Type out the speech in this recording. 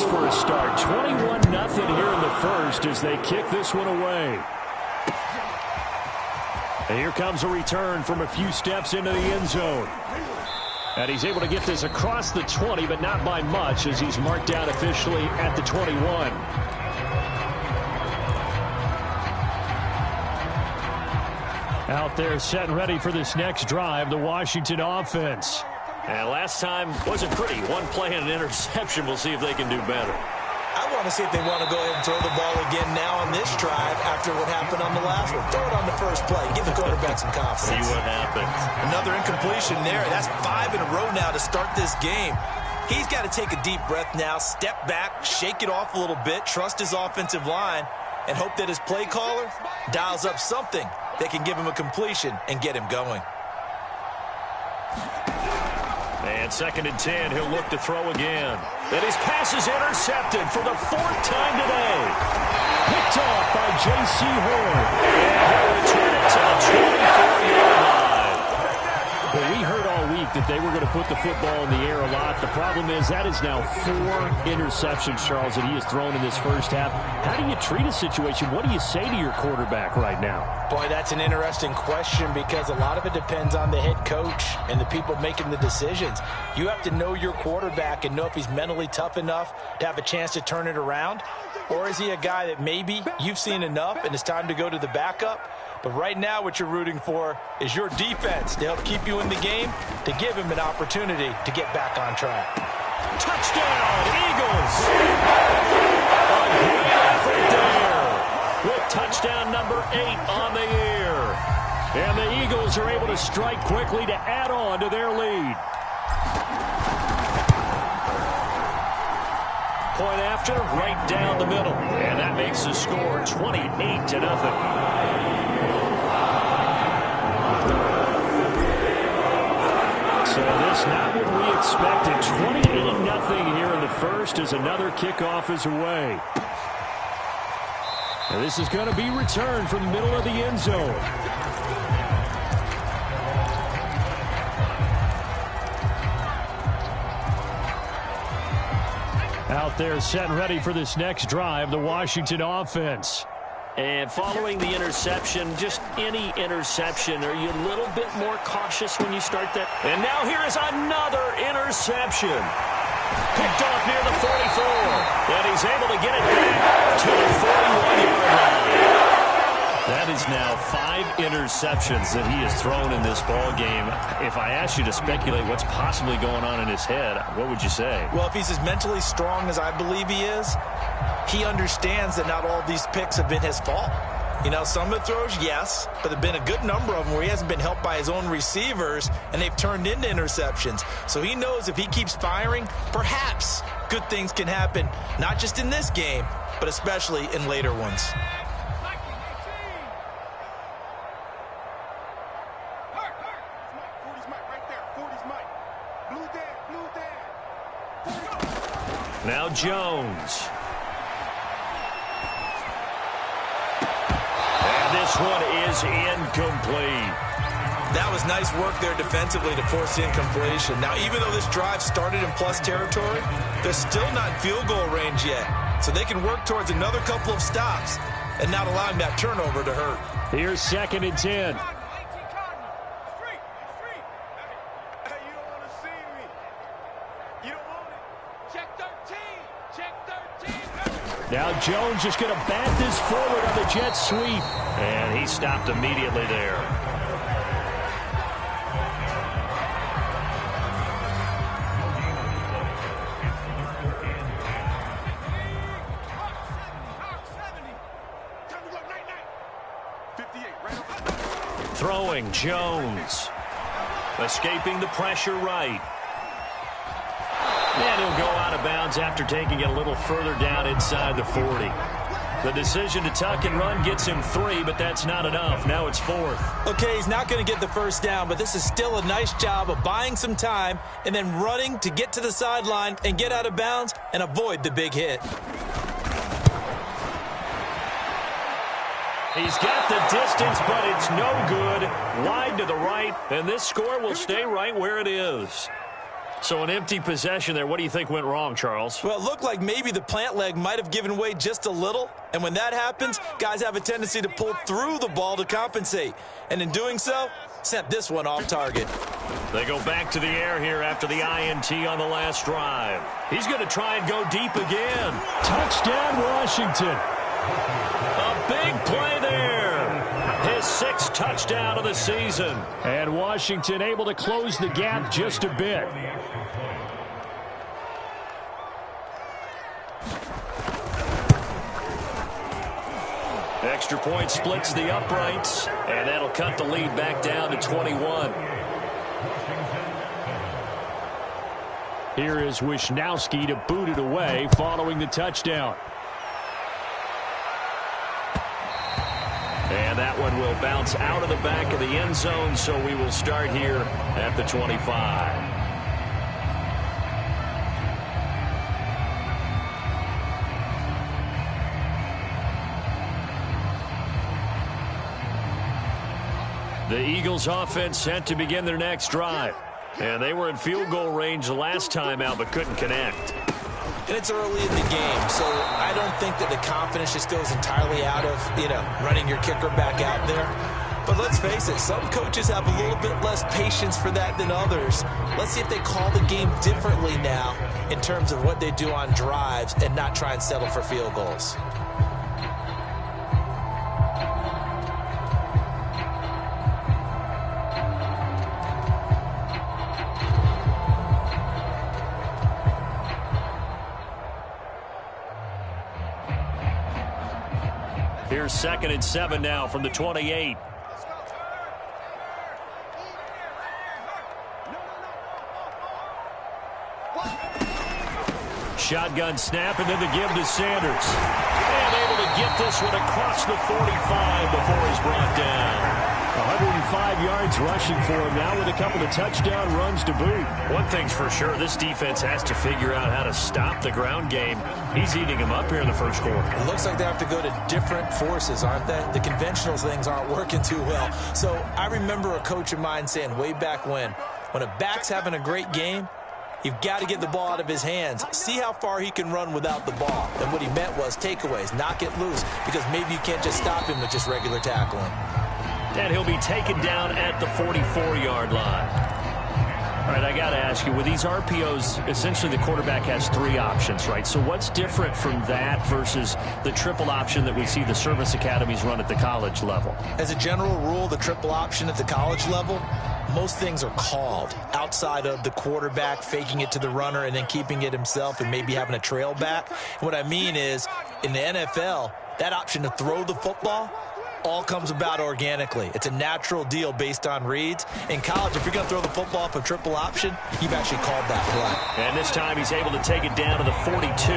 pace for a start. 21-0 here in the first as they kick this one away. And here comes a return from a few steps into the end zone. And he's able to get this across the 20, but not by much as he's marked down officially at the 21. Out there set and ready for this next drive, the Washington offense. And last time wasn't pretty. One play and an interception. We'll see if they can do better. I want to see if they want to go ahead and throw the ball again now on this drive after what happened on the last one. Throw it on the first play. Give the quarterback some confidence. See what happens. Another incompletion there. That's 5 in a row now to start this game. He's got to take a deep breath now, step back, shake it off a little bit, trust his offensive line, and hope that his play caller dials up something that can give him a completion and get him going. And 2nd and 10, he'll look to throw again. And his pass is intercepted for the 4th time today. Picked off by J.C. Horn. And he'll return it to the 24-yard line. Well, we heard all week that they were going to put the football in the air a lot. The problem is that is now 4 interceptions, Charles, that he has thrown in this first half. How do you treat a situation? What do you say to your quarterback right now? Boy, that's an interesting question because a lot of it depends on the head coach and the people making the decisions. You have to know your quarterback and know if he's mentally tough enough to have a chance to turn it around. Or is he a guy that maybe you've seen enough and it's time to go to the backup? But right now what you're rooting for is your defense to help keep you in the game, to give him an opportunity to get back on track. Touchdown, Eagles! A great effort there with touchdown number 8 on the year. And the Eagles are able to strike quickly to add on to their lead. Point after, right down the middle. And that makes the score 28-0. So this not what we expected. 28-0 here in the first as another kickoff is away. And this is going to be returned from the middle of the end zone. Out there set and ready for this next drive, the Washington offense. And following the interception, just any interception, are you a little bit more cautious when you start that? And now here is another interception. Picked off near the 44. And he's able to get it back to the 41-yard line. That is now 5 interceptions that he has thrown in this ball game. If I asked you to speculate what's possibly going on in his head, what would you say? Well, if he's as mentally strong as I believe he is, he understands that not all of these picks have been his fault. You know, some of the throws, yes, but there have been a good number of them where he hasn't been helped by his own receivers, and they've turned into interceptions. So he knows if he keeps firing, perhaps good things can happen, not just in this game, but especially in later ones. Now Jones. And this one is incomplete. That was nice work there defensively to force the incompletion. Now, even though this drive started in plus territory, they're still not in field goal range yet. So they can work towards another couple of stops and not allowing that turnover to hurt. Here's 2nd and 10. Now Jones just going to bat this forward on the jet sweep. And he stopped immediately there. Throwing Jones. Escaping the pressure right. And he'll go out of bounds after taking it a little further down inside the 40. The decision to tuck and run gets him 3, but that's not enough. Now it's 4th. Okay, he's not going to get the first down, but this is still a nice job of buying some time and then running to get to the sideline and get out of bounds and avoid the big hit. He's got the distance, but it's no good. Wide to the right, and this score will stay right where it is. So an empty possession there. What do you think went wrong, Charles? Well, it looked like maybe the plant leg might have given way just a little. And when that happens, guys have a tendency to pull through the ball to compensate. And in doing so, sent this one off target. They go back to the air here after the INT on the last drive. He's going to try and go deep again. Touchdown, Washington. A big play there. His 6th touchdown of the season. And Washington able to close the gap just a bit. Extra point splits the uprights, and that'll cut the lead back down to 21. Here is Wisnowski to boot it away following the touchdown. And that one will bounce out of the back of the end zone, so we will start here at the 25. The Eagles offense set to begin their next drive. And they were in field goal range the last time out, but couldn't connect. And it's early in the game, so I don't think that the confidence just goes entirely out of, running your kicker back out there. But let's face it, some coaches have a little bit less patience for that than others. Let's see if they call the game differently now in terms of what they do on drives and not try and settle for field goals. Here's 2nd and 7 now from the 28. Shotgun snap, and then the give to Sanders. And able to get this one across the 45 before he's brought down. 105 yards rushing for him now with a couple of touchdown runs to boot. One thing's for sure, this defense has to figure out how to stop the ground game. He's eating him up here in the first quarter. It looks like they have to go to different forces, aren't they? The conventional things aren't working too well. So I remember a coach of mine saying way back when a back's having a great game, you've got to get the ball out of his hands. See how far he can run without the ball. And what he meant was takeaways, knock it loose, because maybe you can't just stop him with just regular tackling. And he'll be taken down at the 44-yard line. All right, I got to ask you, with these RPOs, essentially the quarterback has 3 options, right? So what's different from that versus the triple option that we see the service academies run at the college level? As a general rule, the triple option at the college level, most things are called outside of the quarterback faking it to the runner and then keeping it himself and maybe having a trail back. What I mean is, in the NFL, that option to throw the football all comes about organically. It's a natural deal based on reads. In college, if you're going to throw the football off a triple option, you've actually called that play. And this time he's able to take it down to the 42.